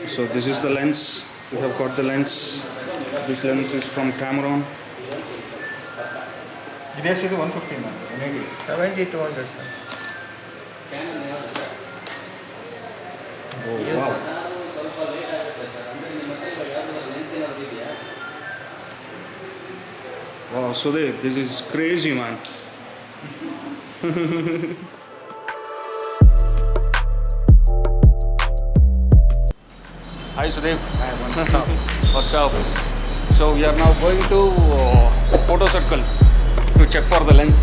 So this is the lens. We have got the lens. This lens is from Cameron. This is 150 man. 70 200 sir. Oh Yes, wow! sir. Wow, Sudev, this is crazy, man. Hi Sudev. What's up? What's up? So we are now going to Fotocircle to check for the lens.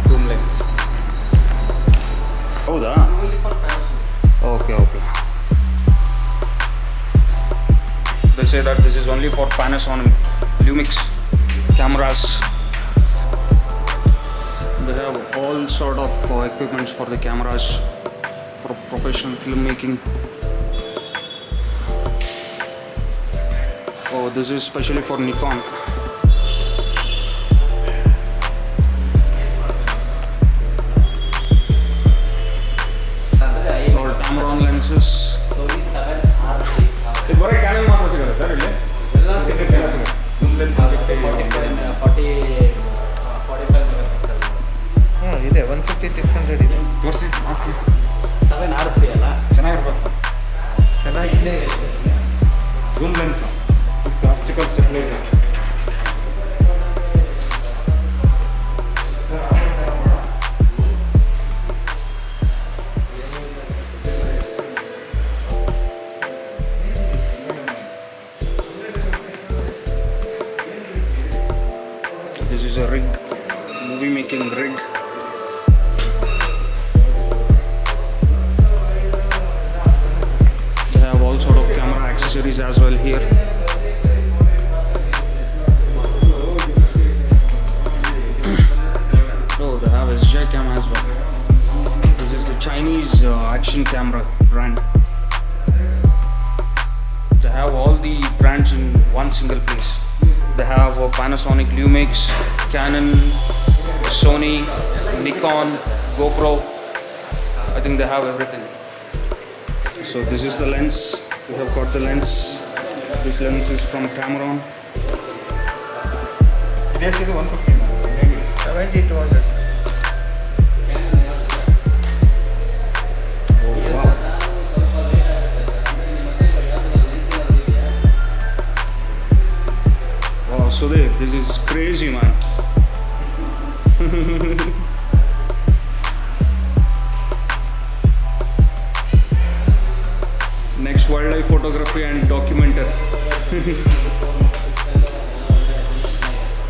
Zoom lens. ಹೌದಾ? Only for parachute. Okay, okay. They say that this is only for Panasonic Lumix cameras. They have all sort of equipments for the cameras for professional filmmaking. Oh, this is specially for Nikon. Or Tamron lenses. ಇದು ಬರೀ cannon ಮಾತ್ರ ಸಿಗುತ್ತೆ sir ಇಲ್ಲಿ ಎಲ್ಲ ಸಿಗುತ್ತೆ. Zoom lens ಸಿಗುತ್ತೆ. 45 megapixel. ಇದೆ 150 600 ಇದೆ. ತೋರಿಸಿ 7 RP ಅಲ್ಲ ಚೆನ್ನಾಗಿರ್ಬೇಕು. ಚೆನ್ನಾಗಿದೆ. Zoom lens. Optical stabilizer. This is a rig, movie making rig. They have all sort of camera accessories as well here. Oh, they have SJ cam as well. This is the Chinese action camera brand. They have all the brands in one single place. They have Panasonic Lumix, Canon, Sony, Nikon, GoPro. I think they have everything. So this is the lens. We have got the lens. This lens is from Cameron. This is 150 man. 70 200 sir. Oh Yes, wow! Wow, Sudev, this is crazy, man. Next wildlife photography and documenter.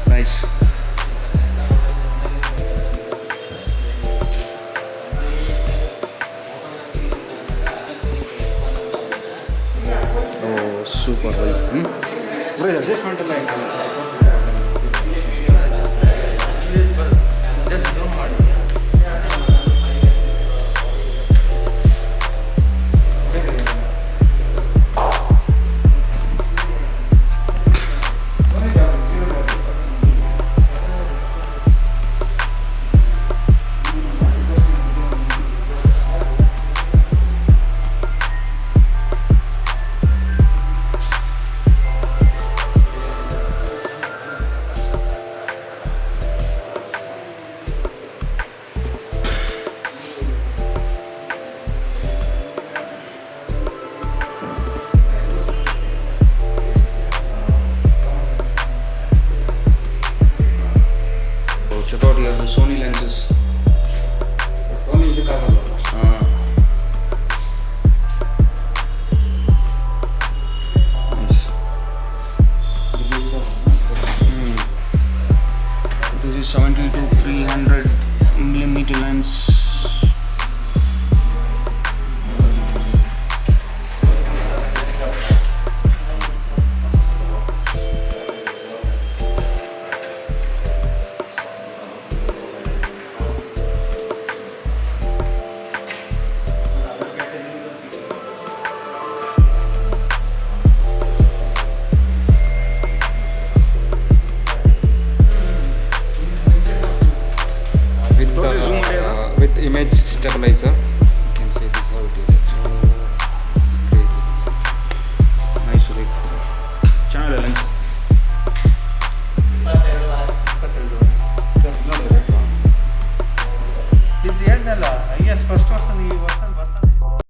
Nice. Oh, super. Bro, adjustment ಎಲ್ಲ ಐತಲ್ಲ sir. Just zoom ಮಾಡಿ. Check out here the Sony lenses. Sony ಇದಕ್ಕಾಗಲ್ಲ. Nice. This is 70 to 300 millimeter lens. With image stabilizer. You can see this how it is.